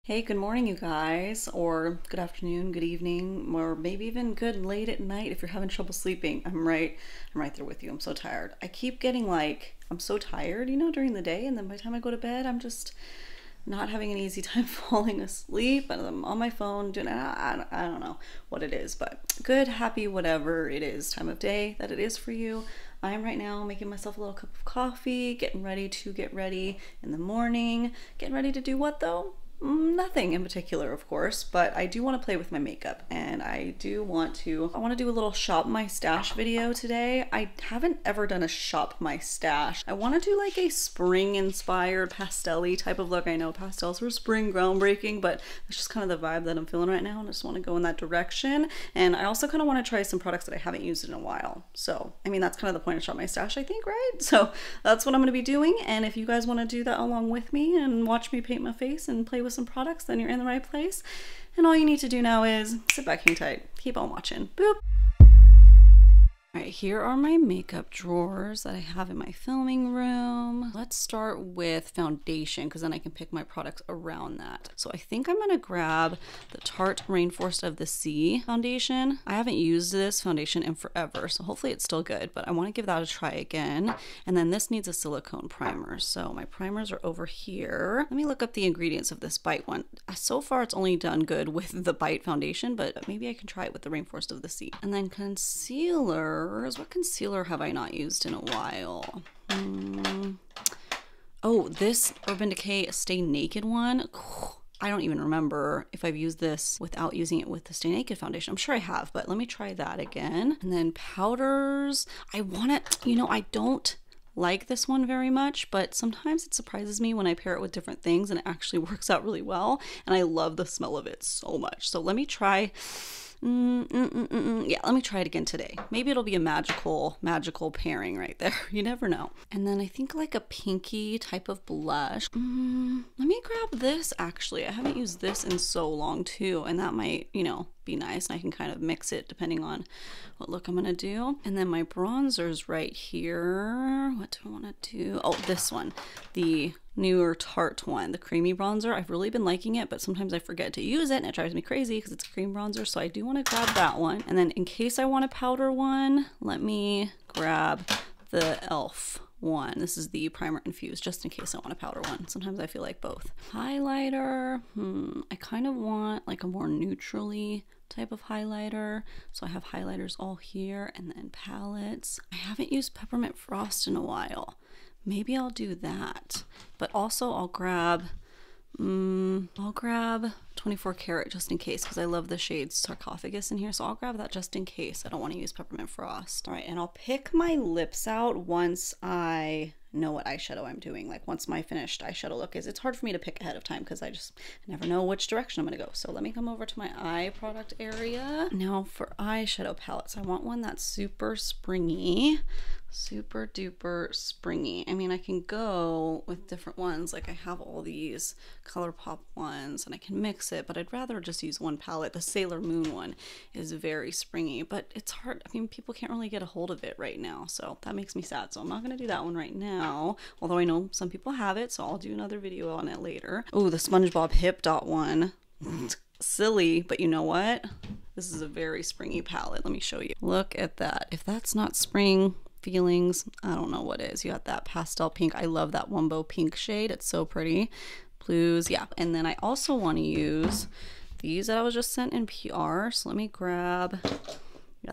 Hey, good morning, you guys, or good afternoon, good evening, or maybe even good late at night if you're having trouble sleeping. I'm right there with you. I'm so tired. I keep getting I'm so tired, during the day, and then by the time I go to bed, I'm just not having an easy time falling asleep, and I'm on my phone doing I don't know what it is, but good, happy, whatever it is, time of day that it is for you. I'm right now making myself a little cup of coffee, getting ready to get ready in the morning. Getting ready to do what though? Nothing in particular, of course, but I do want to play with my makeup, and I want to do a little shop my stash video today. I haven't ever done a shop my stash. I want to do like a spring inspired pastel-y type of look. I know pastels are spring groundbreaking, but it's just kind of the vibe that I'm feeling right now, and I just want to go in that direction. And I also kind of want to try some products that I haven't used in a while. So, I mean, that's kind of the point of shop my stash, I think, right? So that's what I'm going to be doing. And if you guys want to do that along with me and watch me paint my face and play with some products, then you're in the right place. And all you need to do now is sit back, hang tight, keep on watching. Boop. All right, here are my makeup drawers that I have in my filming room. Let's start with foundation, because then I can pick my products around that. So I think I'm gonna grab the Tarte Rainforest of the Sea foundation. I haven't used this foundation in forever, so hopefully it's still good, but I wanna give that a try again. And then this needs a silicone primer. So my primers are over here. Let me look up the ingredients of this Bite one. So far it's only done good with the Bite foundation, but maybe I can try it with the Rainforest of the Sea. And then concealer. What concealer have I not used in a while? Oh, this Urban Decay Stay Naked one. I don't even remember if I've used this without using it with the Stay Naked foundation. I'm sure I have, but let me try that again. And then powders. I don't like this one very much, but sometimes it surprises me when I pair it with different things and it actually works out really well. And I love the smell of it so much. So let me try. Yeah, let me try it again today. Maybe it'll be a magical pairing right there. You never know. And then I think like a pinky type of blush. Let me grab this actually. I haven't used this in so long too, and that might, be nice, and I can kind of mix it depending on what look I'm gonna do. And then my bronzer's right here. What do I want to do? Oh, this one, the newer Tarte one, the creamy bronzer. I've really been liking it, but sometimes I forget to use it and it drives me crazy because it's a cream bronzer, so I do want to grab that one. And then in case I want a powder one, let me grab the Elf one. This is the primer infused, just in case I want a powder one. Sometimes I feel like both. Highlighter, I kind of want like a more neutrally type of highlighter, so I have highlighters all here. And then palettes. I haven't used Peppermint Frost in a while. Maybe I'll do that, but also I'll grab 24 karat just in case, because I love the shade Sarcophagus in here, so I'll grab that just in case I don't want to use Peppermint Frost. All right, and I'll pick my lips out once I know what eyeshadow I'm doing, like once my finished eyeshadow look is. It's hard for me to pick ahead of time because I never know which direction I'm gonna go. So let me come over to my eye product area. Now for eyeshadow palettes, I want one that's super springy, super duper springy. I mean, I can go with different ones, like I have all these ColourPop ones and I can mix it, but I'd rather just use one palette. The Sailor Moon one is very springy, but it's hard. I mean, people can't really get a hold of it right now, so that makes me sad. So I'm not gonna do that one right now, although I know some people have it, so I'll do another video on it later. Oh, the SpongeBob Hip Dot one. Silly, but you know what? This is a very springy palette. Let me show you. Look at that. If that's not spring feelings, I don't know what is. You got that pastel pink. I love that Wumbo pink shade. It's so pretty. Blues, yeah. And then I also want to use these that I was just sent in PR. So let me grab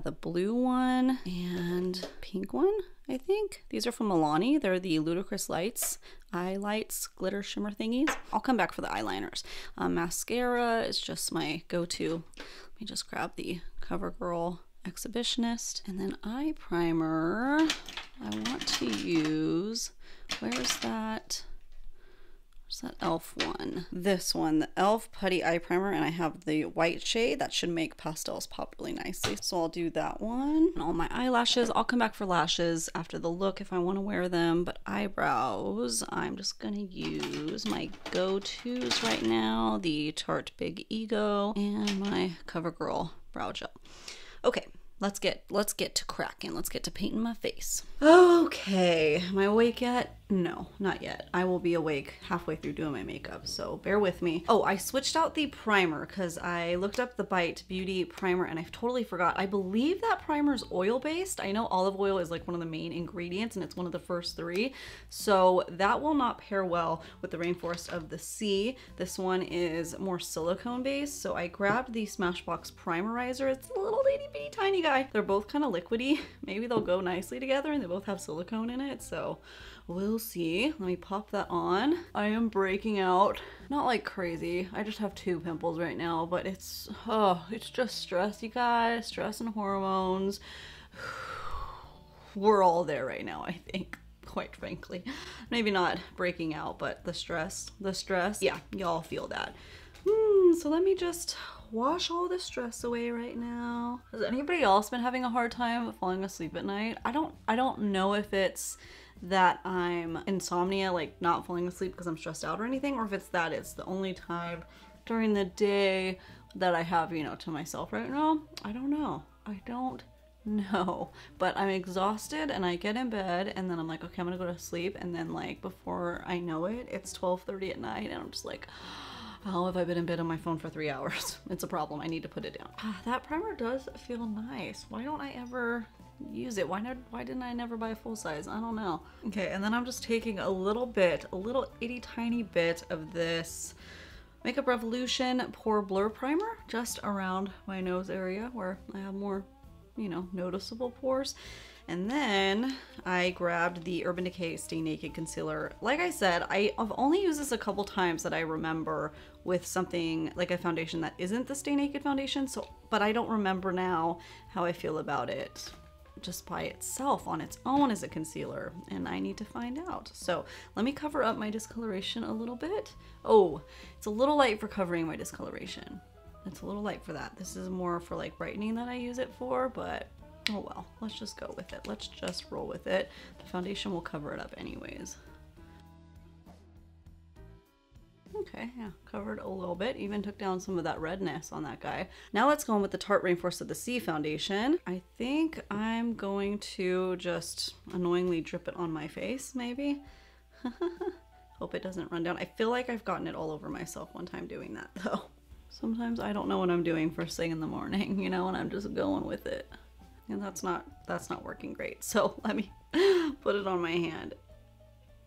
the blue one and pink one, I think. These are from Milani. They're the Ludicrous Lights eye lights glitter shimmer thingies. I'll come back for the eyeliners. Mascara is just my go-to. Let me just grab the CoverGirl Exhibitionist. And then eye primer, I want to use, where's that Elf one? This one, the Elf Putty Eye Primer, and I have the white shade. That should make pastels pop really nicely. So I'll do that one. And all my eyelashes, I'll come back for lashes after the look if I want to wear them, but eyebrows, I'm just gonna use my go-tos right now, the Tarte Big Ego and my CoverGirl Brow Gel. Okay, let's get to cracking. Let's get to painting my face. Okay, am I awake yet? No, not yet. I will be awake halfway through doing my makeup, so bear with me. Oh, I switched out the primer because I looked up the Bite Beauty primer and I totally forgot. I believe that primer is oil-based. I know olive oil is like one of the main ingredients and it's one of the first 3. So that will not pair well with the Rainforest of the Sea. This one is more silicone-based. So I grabbed the Smashbox Primerizer. It's a little itty bitty tiny guy. They're both kind of liquidy. Maybe they'll go nicely together and they both have silicone in it. So we'll see. Let me pop that on. I am breaking out. Not like crazy. I just have 2 pimples right now, but it's just stress, you guys. Stress and hormones. We're all there right now, I think, quite frankly. Maybe not breaking out, but the stress. Yeah, y'all feel that. So let me just wash all the stress away right now. Has anybody else been having a hard time falling asleep at night? I don't know if it's that I'm insomnia, like not falling asleep because I'm stressed out or anything, or if it's that it's the only time during the day that I have, you know, to myself right now. I don't know. But I'm exhausted and I get in bed and then I'm like, okay, I'm gonna go to sleep, and then like before I know it, it's 12:30 at night and I'm just like, how have I been in bed on my phone for 3 hours? It's a problem. I need to put it down. That primer does feel nice. Why don't I ever use it? Why didn't I never buy a full size? I don't know. Okay, and then I'm just taking a little itty tiny bit of this Makeup Revolution Pore Blur Primer just around my nose area where I have more, you know, noticeable pores. And then I grabbed the Urban Decay Stay Naked Concealer. Like I said, I've only used this a couple times that I remember with something like a foundation that isn't the Stay Naked foundation, but I don't remember now how I feel about it just by itself on its own as a concealer, and I need to find out. So let me cover up my discoloration a little bit. Oh, it's a little light for covering my discoloration. It's a little light for that. This is more for like brightening that I use it for, but oh well, let's just go with it. Let's just roll with it. The foundation will cover it up anyways. Okay, yeah, covered a little bit. Even took down some of that redness on that guy. Now let's go in with the Tarte Rainforest of the Sea foundation. I think I'm going to just annoyingly drip it on my face, maybe. Hope it doesn't run down. I feel like I've gotten it all over myself one time doing that though. Sometimes I don't know what I'm doing first thing in the morning, you know, and I'm just going with it. And that's not working great. So let me put it on my hand.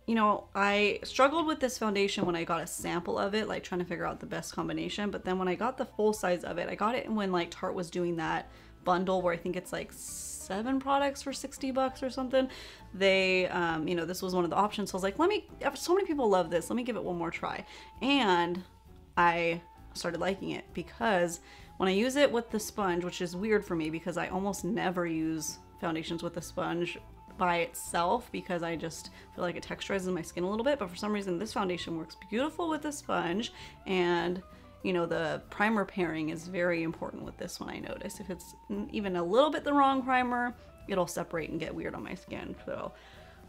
You know, I struggled with this foundation when I got a sample of it, like trying to figure out the best combination. But then when I got the full size of it, I got it when like Tarte was doing that bundle where I think it's like 7 products for 60 bucks or something. They, you know, this was one of the options. So I was like, so many people love this. Let me give it one more try. And I started liking it because when I use it with the sponge, which is weird for me because I almost never use foundations with a sponge by itself because I just feel like it texturizes my skin a little bit, but for some reason this foundation works beautiful with a sponge, and you know, the primer pairing is very important with this one. I notice if it's even a little bit the wrong primer, it'll separate and get weird on my skin. So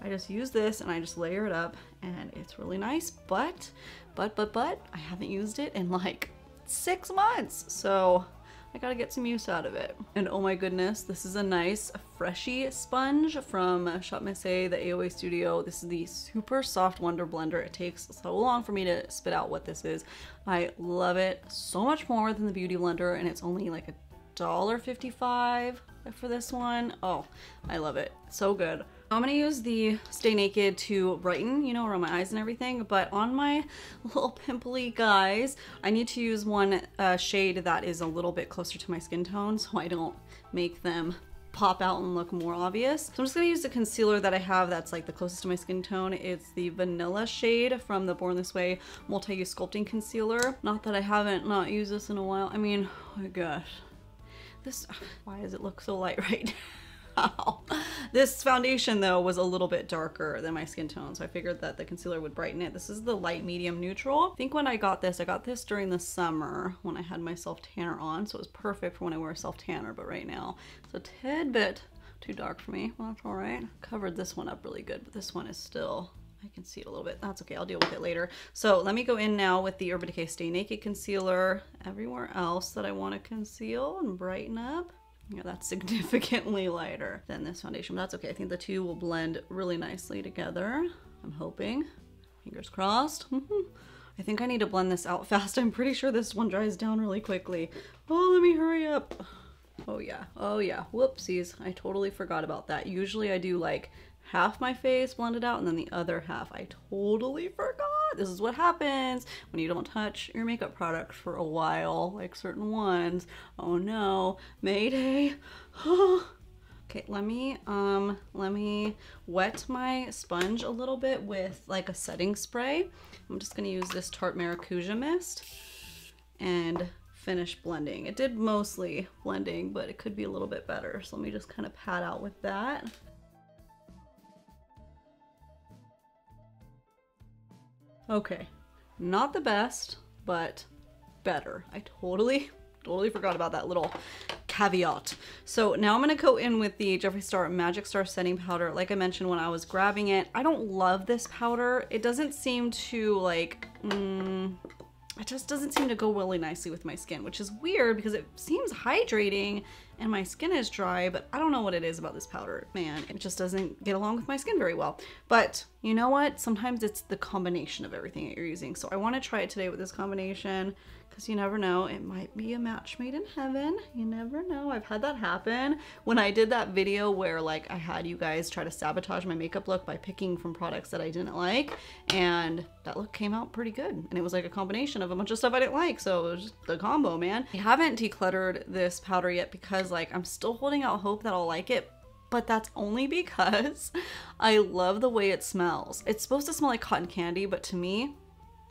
I just use this and I just layer it up and it's really nice, but I haven't used it in like 6 months, so I gotta get some use out of it. And oh my goodness, this is a nice Freshie sponge from Shutterspeed, the AOA Studio. This is the Super Soft Wonder Blender. It takes so long for me to spit out what this is. I love it so much more than the Beauty Blender, and it's only like $1.55 for this one. Oh, I love it. So good. I'm gonna use the Stay Naked to brighten, you know, around my eyes and everything, but on my little pimply guys, I need to use one shade that is a little bit closer to my skin tone so I don't make them pop out and look more obvious. So I'm just gonna use the concealer that I have that's like the closest to my skin tone. It's the vanilla shade from the Born This Way Multi-Use Sculpting Concealer. Not that I haven't not used this in a while. I mean, oh my gosh. Why does it look so light right now? This foundation though was a little bit darker than my skin tone, so I figured that the concealer would brighten it. This is the light medium neutral. I think when I got this during the summer when I had my self tanner on, so it was perfect for when I wear a self tanner, but right now it's a tad bit too dark for me. Well, that's all right. Covered this one up really good, but this one is still, I can see it a little bit. That's okay, I'll deal with it later. So let me go in now with the Urban Decay Stay Naked Concealer everywhere else that I want to conceal and brighten up. Yeah, that's significantly lighter than this foundation, but that's okay. I think the two will blend really nicely together. I'm hoping. Fingers crossed. I think I need to blend this out fast. I'm pretty sure this one dries down really quickly. Oh, let me hurry up. Oh yeah, oh yeah, whoopsies. I totally forgot about that. Usually I do like half my face blended out and then the other half. I totally forgot. This is what happens when you don't touch your makeup products for a while, like certain ones. Oh no, Mayday. Okay, let me wet my sponge a little bit with like a setting spray. I'm just gonna use this Tarte Maracuja mist and finish blending. It did mostly blending, but it could be a little bit better. So let me just kind of pat out with that. Okay, not the best, but better. I totally forgot about that little caveat. So now I'm gonna go in with the Jeffree Star Magic Star setting powder. Like I mentioned when I was grabbing it, I don't love this powder. It doesn't seem to like, it just doesn't seem to go really nicely with my skin, which is weird because it seems hydrating and my skin is dry, but I don't know what it is about this powder. Man, it just doesn't get along with my skin very well. But you know what? Sometimes it's the combination of everything that you're using. So I want to try it today with this combination because you never know. It might be a match made in heaven. You never know. I've had that happen when I did that video where like I had you guys try to sabotage my makeup look by picking from products that I didn't like, and that look came out pretty good. And it was like a combination of a bunch of stuff I didn't like. So it was just the combo, man. I haven't decluttered this powder yet because like I'm still holding out hope that I'll like it, but that's only because I love the way it smells. It's supposed to smell like cotton candy, but to me,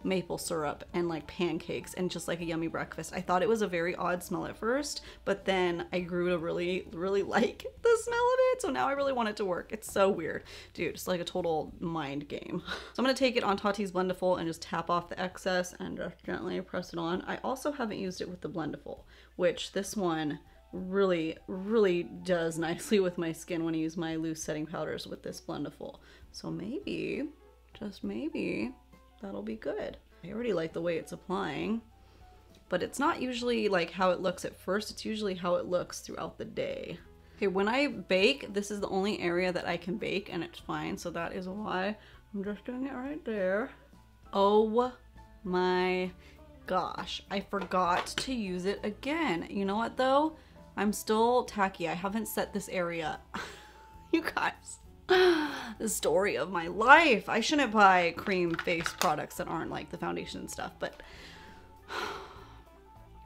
maple syrup and like pancakes and just like a yummy breakfast. I thought it was a very odd smell at first, but then I grew to really like the smell of it. So now I really want it to work. It's so weird. Dude, it's like a total mind game. So I'm gonna take it on Tati's Blendiful and just tap off the excess and just gently press it on. I also haven't used it with the Blendiful, which this one really does nicely with my skin when I use my loose setting powders with this Blendiful. So maybe, just maybe, that'll be good. I already like the way it's applying, but it's not usually like how it looks at first. It's usually how it looks throughout the day. Okay, when I bake, this is the only area that I can bake and it's fine. So that is why I'm just doing it right there. Oh my gosh, I forgot to use it again. You know what though? I'm still tacky. I haven't set this area. You guys. The story of my life. I shouldn't buy cream face products that aren't like the foundation and stuff, but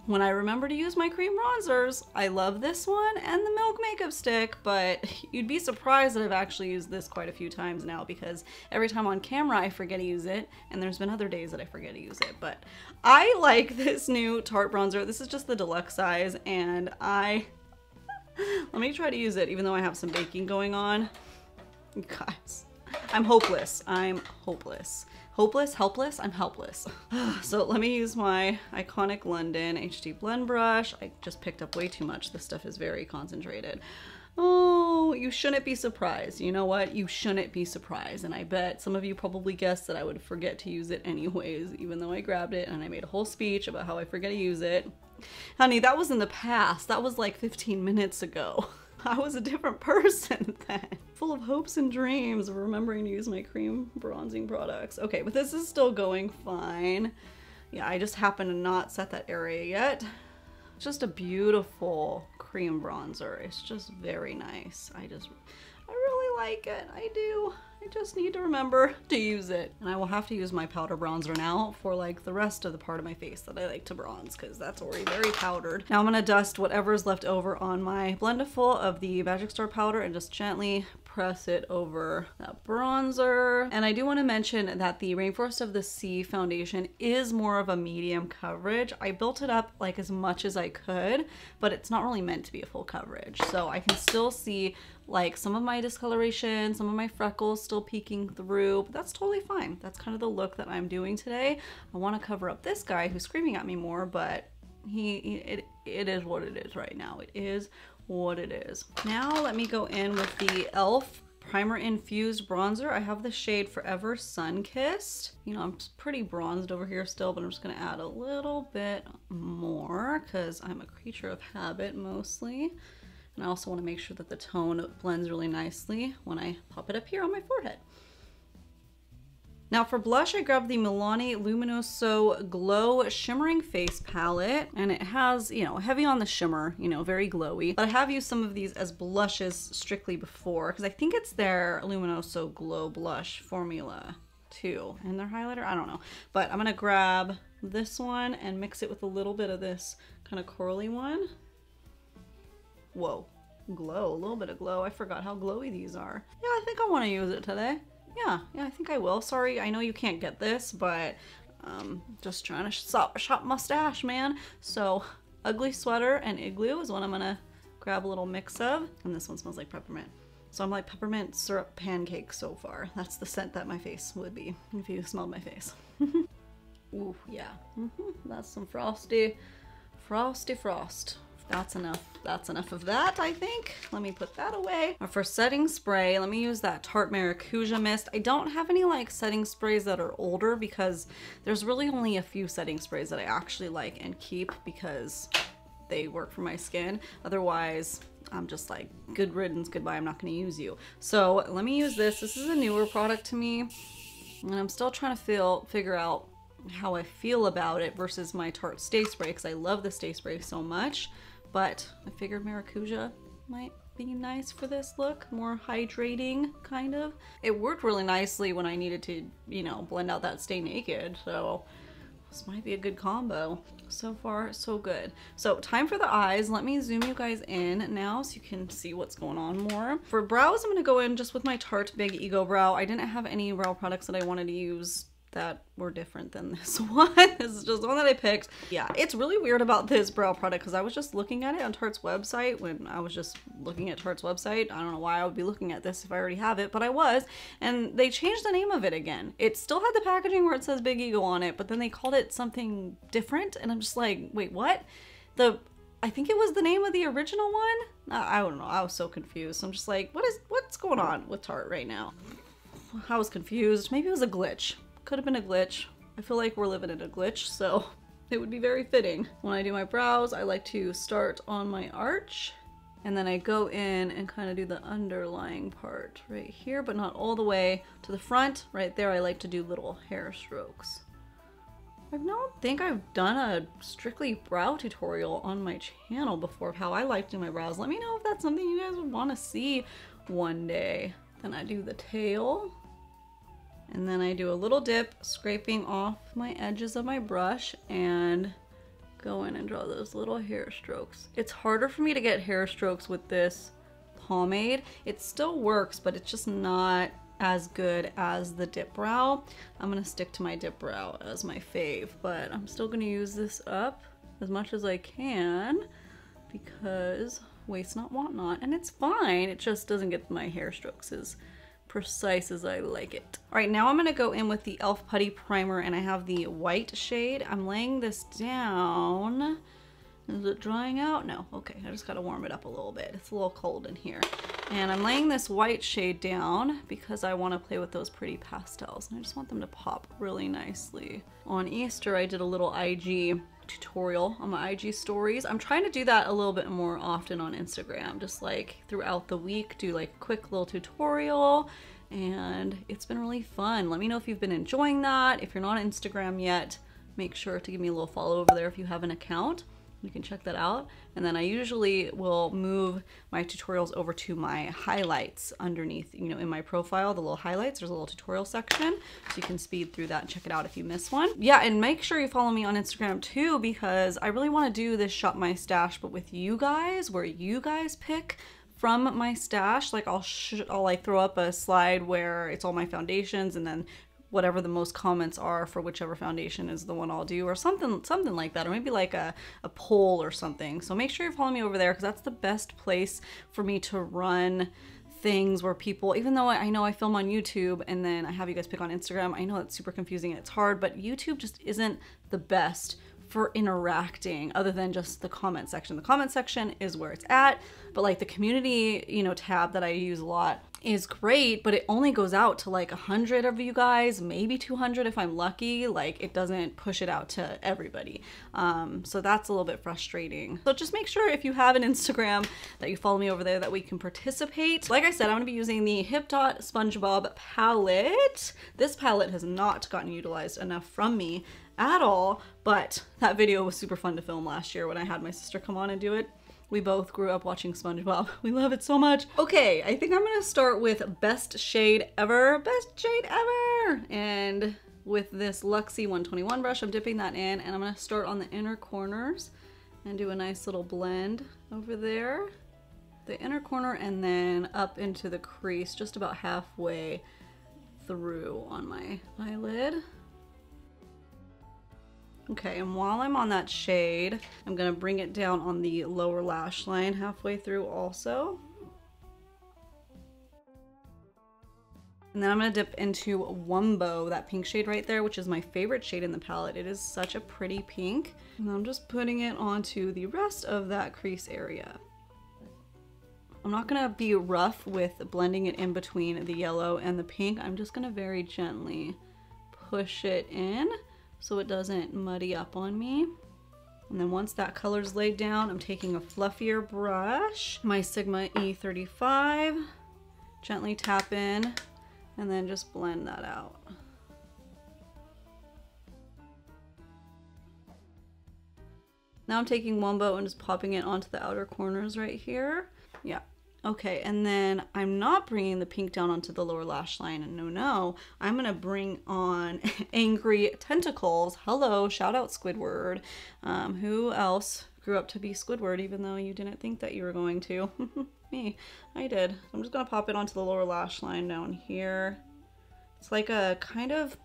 when I remember to use my cream bronzers, I love this one and the Milk Makeup Stick, but you'd be surprised that I've actually used this quite a few times now because every time on camera I forget to use it, and there's been other days that I forget to use it, but I like this new Tarte bronzer. This is just the deluxe size, and let me try to use it even though I have some baking going on. You guys, I'm hopeless. I'm hopeless. Hopeless, helpless, I'm helpless. So let me use my iconic London HD blend brush. I just picked up way too much. This stuff is very concentrated. Oh, you shouldn't be surprised. You know what? You shouldn't be surprised. And I bet some of you probably guessed that I would forget to use it anyways, even though I grabbed it and I made a whole speech about how I forget to use it. Honey, that was in the past. That was like 15 minutes ago. I was a different person then, full of hopes and dreams of remembering to use my cream bronzing products. Okay, but this is still going fine. Yeah, I just happen to not set that area yet. Just a beautiful cream bronzer. It's just very nice. I really like it. I do. I just need to remember to use it. And I will have to use my powder bronzer now for like the rest of the part of my face that I like to bronze because that's already very powdered. Now I'm gonna dust whatever's left over on my Blendiful of the Magic Star powder and just gently press it over that bronzer. And I do want to mention that the Rainforest of the Sea foundation is more of a medium coverage. I built it up like as much as I could, but it's not really meant to be a full coverage. So I can still see like some of my discoloration, some of my freckles still peeking through, but that's totally fine. That's kind of the look that I'm doing today. I want to cover up this guy who's screaming at me more, but it is what it is right now. It is what it is. Now let me go in with the e.l.f. Primer Infused Bronzer. I have the shade Forever Sun-Kissed. You know, I'm pretty bronzed over here still, but I'm just gonna add a little bit more because I'm a creature of habit mostly. And I also want to make sure that the tone blends really nicely when I pop it up here on my forehead. Now for blush, I grabbed the Milani Luminoso Glow Shimmering Face Palette, and it has, you know, heavy on the shimmer, you know, very glowy. But I have used some of these as blushes strictly before, because I think it's their Luminoso Glow Blush formula too. And their highlighter, I don't know. But I'm gonna grab this one and mix it with a little bit of this kind of corally one. Whoa, glow, a little bit of glow. I forgot how glowy these are. Yeah, I think I want to use it today. Yeah, I think I will. Sorry, I know you can't get this, but just trying to shop mustache, man. So Ugly Sweater and Igloo is what I'm gonna grab a little mix of. And this one smells like peppermint. So I'm like peppermint syrup pancake so far. That's the scent that my face would be if you smelled my face. Ooh, yeah. That's some frosty frost. That's enough. That's enough of that, I think. Let me put that away. For setting spray, let me use that Tarte Maracuja Mist. I don't have any like setting sprays that are older because there's really only a few setting sprays that I actually like and keep because they work for my skin. Otherwise, I'm just like, good riddance, goodbye, I'm not gonna use you. So let me use this. This is a newer product to me, and I'm still trying to figure out how I feel about it versus my Tarte Stay Spray, because I love the Stay Spray so much. But I figured Maracuja might be nice for this look, more hydrating kind of. It worked really nicely when I needed to, you know, blend out that Stay Naked, so this might be a good combo. So far, so good. So time for the eyes. Let me zoom you guys in now so you can see what's going on more. For brows, I'm gonna go in just with my Tarte Big Ego Brow. I didn't have any brow products that I wanted to use that were different than this one. This is just one that I picked. Yeah, it's really weird about this brow product because I was just looking at it on Tarte's website when I was just looking at Tarte's website. I don't know why I would be looking at this if I already have it, but I was. And they changed the name of it again. It still had the packaging where it says Big Ego on it, but then they called it something different. And I'm just like, wait, what? I think it was the name of the original one? I don't know. I was so confused. So I'm just like, what's going on with Tarte right now? I was confused. Maybe it was a glitch. Could have been a glitch. I feel like we're living in a glitch, so it would be very fitting. When I do my brows, I like to start on my arch, and then I go in and kind of do the underlying part right here, but not all the way to the front. Right there, I like to do little hair strokes. I don't think I've done a strictly brow tutorial on my channel before of how I like to do my brows. Let me know if that's something you guys would want to see one day. Then I do the tail. And then I do a little dip, scraping off my edges of my brush and go in and draw those little hair strokes. It's harder for me to get hair strokes with this pomade. It still works, but it's just not as good as the dip brow. I'm gonna stick to my dip brow as my fave, but I'm still gonna use this up as much as I can because waste not, want not, and it's fine. It just doesn't get my hair strokes as precise as I like it. All right, now I'm gonna go in with the e.l.f. Putty Primer, and I have the white shade. I'm laying this down. Is it drying out? No, okay, I just gotta warm it up a little bit. It's a little cold in here. And I'm laying this white shade down because I wanna play with those pretty pastels, and I just want them to pop really nicely. On Easter, I did a little IG tutorial on my IG stories. I'm trying to do that a little bit more often on Instagram, just like throughout the week, do like a quick little tutorial, and it's been really fun. Let me know if you've been enjoying that. If you're not on Instagram yet, make sure to give me a little follow over there if you have an account. You can check that out. And then I usually will move my tutorials over to my highlights underneath, you know, in my profile, the little highlights, there's a little tutorial section. So you can speed through that and check it out if you miss one. Yeah, and make sure you follow me on Instagram too, because I really want to do this Shop My Stash, but with you guys, where you guys pick from my stash. Like I'll like throw up a slide where it's all my foundations, and then whatever the most comments are for whichever foundation is the one I'll do, or something like that, or maybe like a poll or something. So make sure you follow me over there, because that's the best place for me to run things where people, even though I know I film on YouTube and then I have you guys pick on Instagram, I know it's super confusing and it's hard, but YouTube just isn't the best for interacting other than just the comment section. The comment section is where it's at, but like the community, you know, tab that I use a lot is great, but it only goes out to like 100 of you guys, maybe 200 if I'm lucky. Like it doesn't push it out to everybody. So that's a little bit frustrating. So just make sure if you have an Instagram that you follow me over there that we can participate. Like I said, I'm gonna be using the Hip Dot SpongeBob palette. This palette has not gotten utilized enough from me at all, but that video was super fun to film last year when I had my sister come on and do it. We both grew up watching SpongeBob. We love it so much. Okay, I think I'm gonna start with best shade ever. Best shade ever! And with this Luxie 121 brush, I'm dipping that in, and I'm gonna start on the inner corners and do a nice little blend over there. The inner corner and then up into the crease, just about halfway through on my eyelid. Okay, and while I'm on that shade, I'm gonna bring it down on the lower lash line halfway through also. And then I'm gonna dip into Wumbo, that pink shade right there, which is my favorite shade in the palette. It is such a pretty pink. And I'm just putting it onto the rest of that crease area. I'm not gonna be rough with blending it in between the yellow and the pink. I'm just gonna very gently push it in so it doesn't muddy up on me. And then once that color's laid down, I'm taking a fluffier brush, my Sigma E35, gently tap in, and then just blend that out. Now I'm taking Wumbo and just popping it onto the outer corners right here. Yeah. Okay, and then I'm not bringing the pink down onto the lower lash line. No, I'm gonna bring on Angry Tentacles. Hello, shout out Squidward. Who else grew up to be Squidward even though you didn't think that you were going to? Me, I did. I'm just gonna pop it onto the lower lash line down here. It's like a kind of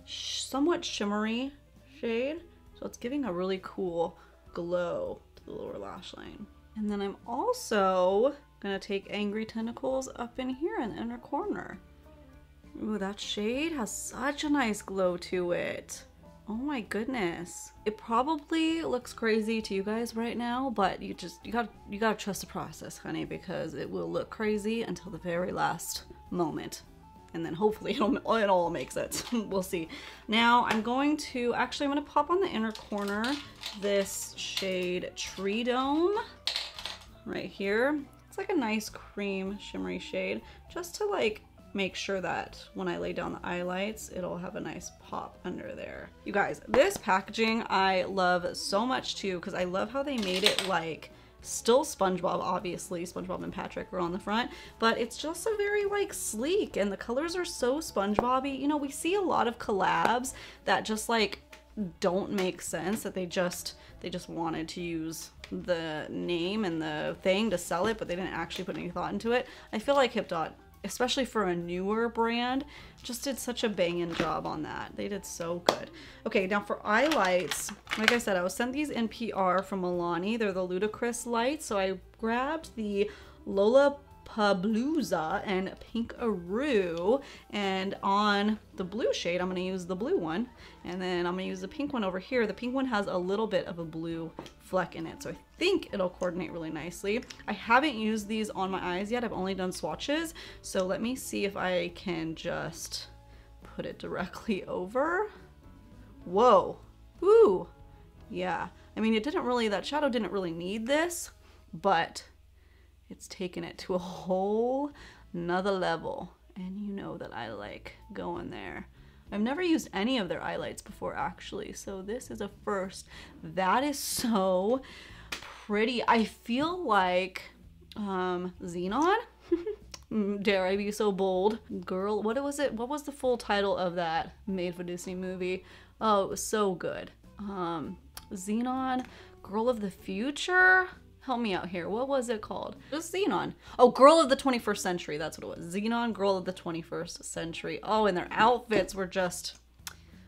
somewhat shimmery shade, so it's giving a really cool glow to the lower lash line. And then I'm also gonna take Angry Tentacles up in here in the inner corner. Ooh, that shade has such a nice glow to it. Oh my goodness. It probably looks crazy to you guys right now, but you gotta trust the process, honey, because it will look crazy until the very last moment. And then hopefully it all makes sense. We'll see. Now I'm gonna pop on the inner corner this shade Tree Dome right here. It's like a nice cream shimmery shade, just to like make sure that when I lay down the highlights, it'll have a nice pop under there. You guys, this packaging I love so much too, because I love how they made it like still SpongeBob, obviously SpongeBob and Patrick are on the front, but it's just a very like sleek, and the colors are so SpongeBob-y. You know, we see a lot of collabs that just like don't make sense, that they just wanted to use the name and the thing to sell it, but they didn't actually put any thought into it. I feel like Hip Dot, especially for a newer brand, just did such a banging job on that. They did so good. Okay, now for eye lights, like I said, I was sent these in PR from Milani. They're the Ludicrous lights, so I grabbed the Lollapalooza and Pinkaroo, and on the blue shade, I'm gonna use the blue one, and then I'm gonna use the pink one over here. The pink one has a little bit of a blue fleck in it, so I think it'll coordinate really nicely. I haven't used these on my eyes yet. I've only done swatches, so let me see if I can just put it directly over. Whoa. Ooh. Yeah. I mean, that shadow didn't really need this, but it's taken it to a whole nother level. And you know that I like going there. I've never used any of their highlights before, actually, so this is a first. That is so pretty. I feel like Xenon? Dare I be so bold? Girl, what was it? What was the full title of that made-for-Disney movie? Oh, it was so good. Xenon, Girl of the Future? Help me out here. What was it called? Just Xenon. Oh, Girl of the 21st Century. That's what it was. Xenon, Girl of the 21st Century. Oh, and their outfits were just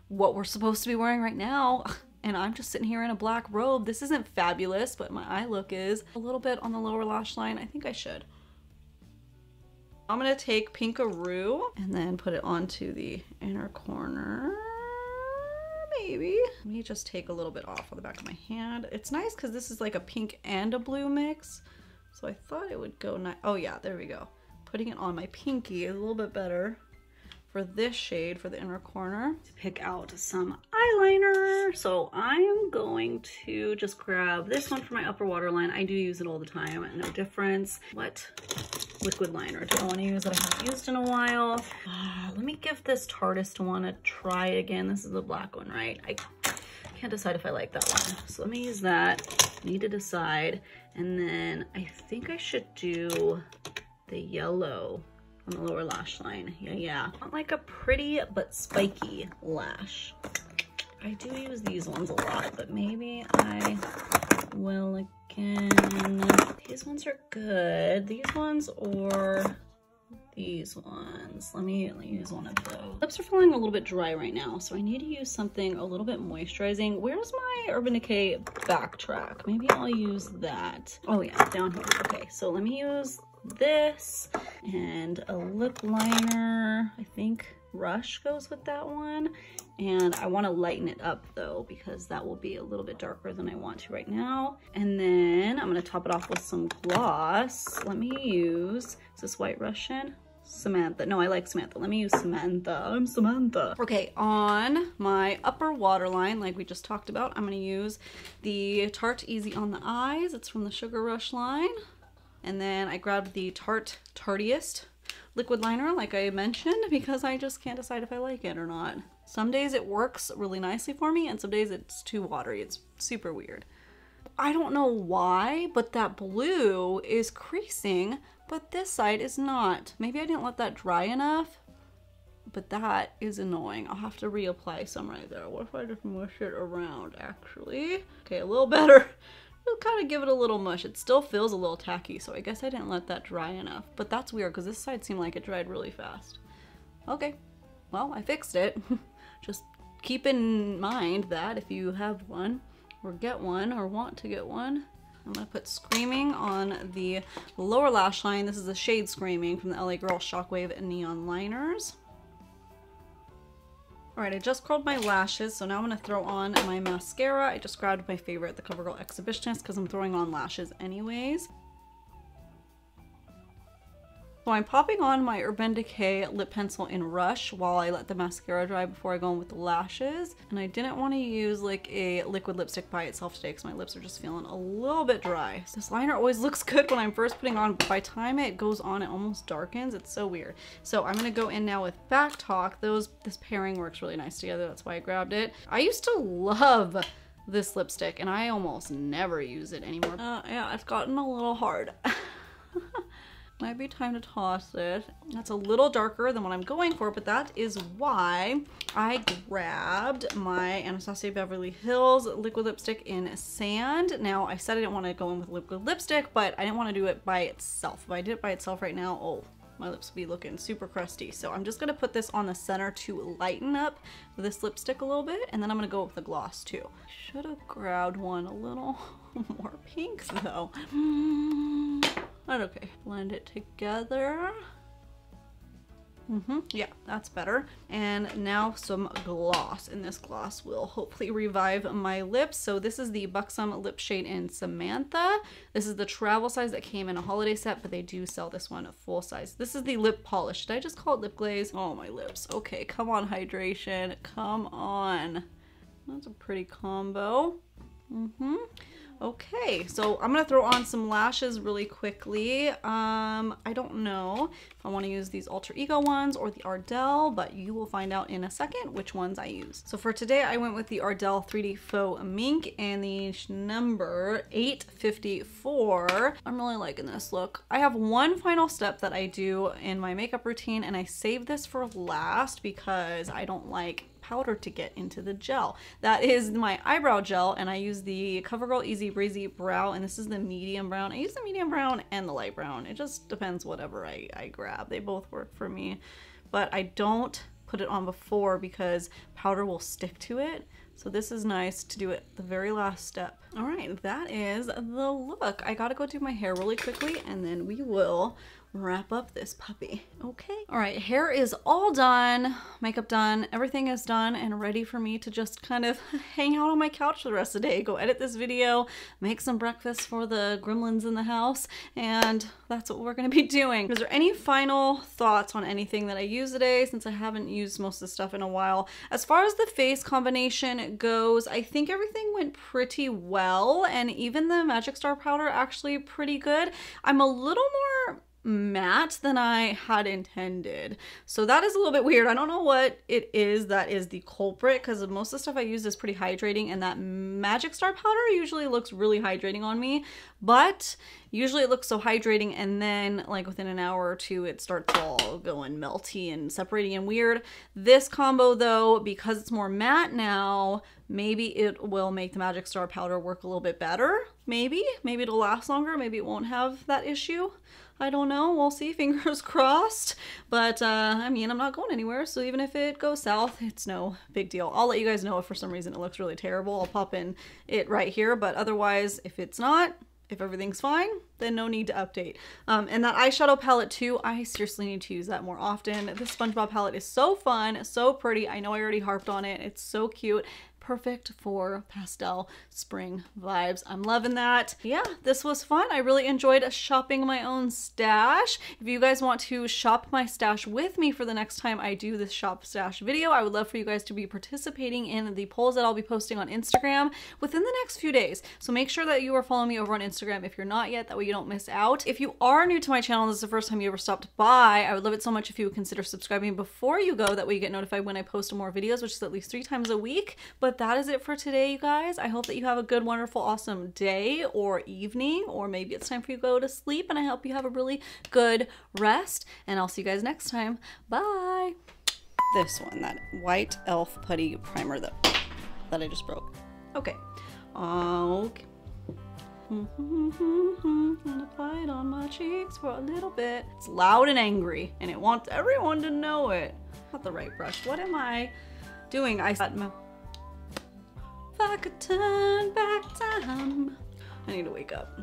what we're supposed to be wearing right now. And I'm just sitting here in a black robe. This isn't fabulous, but my eye look is. A little bit on the lower lash line. I think I should. I'm gonna take Pinkaroo and then put it onto the inner corner. Maybe. Let me just take a little bit off on the back of my hand. It's nice because this is like a pink and a blue mix. So I thought it would go nice. Oh yeah, there we go. putting it on my pinky is a little bit better for this shade for the inner corner. To pick out some eyeliner. So I am going to just grab this one for my upper waterline. I do use it all the time, no difference. What liquid liner do I want to use that I haven't used in a while? Let me give this Tartist one a try again. This is the black one, right? I can't decide if I like that one. So let me use that. Need to decide. And then I think I should do the yellow on the lower lash line. Yeah. I want like a pretty but spiky lash. I do use these ones a lot, but maybe I will again. These ones are good. These ones or these ones. Let me use one of those. Lips are feeling a little bit dry right now, so I need to use something a little bit moisturizing. Where's my Urban Decay Backtrack? Maybe I'll use that. Oh yeah, down here. Okay, so let me use this and a lip liner. I think Rush goes with that one. And I want to lighten it up though, because that will be a little bit darker than I want to right now. And then I'm going to top it off with some gloss. Let me use, is this White Russian? Samantha. No, I like Samantha. Let me use Samantha. I'm Samantha. Okay, on my upper waterline, like we just talked about, I'm going to use the Tarte Easy on the Eyes. It's from the Sugar Rush line. And then I grabbed the Tartiest liquid liner, like I mentioned, because I just can't decide if I like it or not. Some days it works really nicely for me, and some days it's too watery. It's super weird. I don't know why, but that blue is creasing, but this side is not. Maybe I didn't let that dry enough, but that is annoying. I'll have to reapply some right there. What if I just mush it around, actually? Okay, a little better. I'll kind of give it a little mush. It still feels a little tacky, so I guess I didn't let that dry enough. But that's weird, because this side seemed like it dried really fast. Okay, well, I fixed it. Just keep in mind that if you have one, or get one, or want to get one, I'm going to put Screaming on the lower lash line. This is the shade Screaming from the LA Girl Shockwave Neon Liners. Alright, I just curled my lashes, so now I'm going to throw on my mascara. I just grabbed my favorite, the CoverGirl Exhibitionist, because I'm throwing on lashes anyways. So I'm popping on my Urban Decay lip pencil in Rush while I let the mascara dry before I go in with the lashes. And I didn't want to use like a liquid lipstick by itself today because my lips are just feeling a little bit dry. So this liner always looks good when I'm first putting on, but by the time it goes on, it almost darkens. It's so weird. So I'm going to go in now with Back Talk. This pairing works really nice together. That's why I grabbed it. I used to love this lipstick and I almost never use it anymore. Yeah, it's gotten a little hard. Might be time to toss it. That's a little darker than what I'm going for, but that is why I grabbed my Anastasia Beverly Hills liquid lipstick in Sand. Now, I said I didn't want to go in with liquid lipstick, but I didn't want to do it by itself. If I did it by itself right now, oh, my lips would be looking super crusty. So I'm just going to put this on the center to lighten up this lipstick a little bit, and then I'm going to go with the gloss too. Should have grabbed one a little more pinks though. But okay, blend it together. Yeah, that's better. And now some gloss, and this gloss will hopefully revive my lips. So this is the Buxom lip shade in Samantha. This is the travel size that came in a holiday set, but they do sell this one full size. This is the lip polish. Did I just call it lip glaze? Oh, my lips. Okay, come on, hydration. Come on. That's a pretty combo. Okay, so I'm gonna throw on some lashes really quickly. I don't know if I want to use these Alter Ego ones or the Ardell, but you will find out in a second which ones I use. So for today, I went with the Ardell 3D Faux Mink and the number 854. I'm really liking this look. I have one final step that I do in my makeup routine, and I save this for last because I don't like powder to get into the gel. That is my eyebrow gel, and I use the CoverGirl Easy Breezy Brow, and this is the medium brown. I use the medium brown and the light brown. It just depends whatever I grab. They both work for me, but I don't put it on before because powder will stick to it. So this is nice to do it the very last step. All right, that is the look. I gotta go do my hair really quickly, and then we will wrap up this puppy. Okay. All right, hair is all done, makeup done, everything is done and ready for me to just kind of hang out on my couch for the rest of the day, go edit this video, make some breakfast for the gremlins in the house, and that's what we're gonna be doing. Is there any final thoughts on anything that I used today, since I haven't used most of the stuff in a while? As far as the face combination goes, I think everything went pretty well, and even the Magic Star powder actually pretty good. I'm a little more matte than I had intended, so that is a little bit weird. I don't know what it is that is the culprit, because most of the stuff I use is pretty hydrating, and that Magic Star powder usually looks really hydrating on me, but usually it looks so hydrating and then like within an hour or two it starts all going melty and separating and weird. This combo though, because it's more matte now, maybe it will make the Magic Star powder work a little bit better. Maybe it'll last longer, maybe it won't have that issue. I don't know, we'll see, fingers crossed. But I mean, I'm not going anywhere, so even if it goes south, it's no big deal. I'll let you guys know if for some reason it looks really terrible. I'll pop in it right here, but otherwise, if it's not, if everything's fine, then no need to update. And that eyeshadow palette too, I seriously need to use that more often. This SpongeBob palette is so fun, so pretty. I know I already harped on it. It's so cute. Perfect for pastel spring vibes. I'm loving that. Yeah, this was fun. I really enjoyed shopping my own stash. If you guys want to shop my stash with me for the next time I do this shop stash video, I would love for you guys to be participating in the polls that I'll be posting on Instagram within the next few days. So make sure that you are following me over on Instagram if you're not yet, that way you don't miss out. If you are new to my channel, this is the first time you ever stopped by, I would love it so much if you would consider subscribing before you go. That way you get notified when I post more videos, which is at least 3 times a week. But that is it for today, you guys. I hope that you have a good, wonderful, awesome day or evening, or maybe it's time for you to go to sleep, and I hope you have a really good rest, and I'll see you guys next time. Bye. This one, that white elf putty primer that I just broke. Okay. Okay. And apply it on my cheeks for a little bit. It's loud and angry, and it wants everyone to know it. Not the right brush. What am I doing? If I could turn back time. I need to wake up.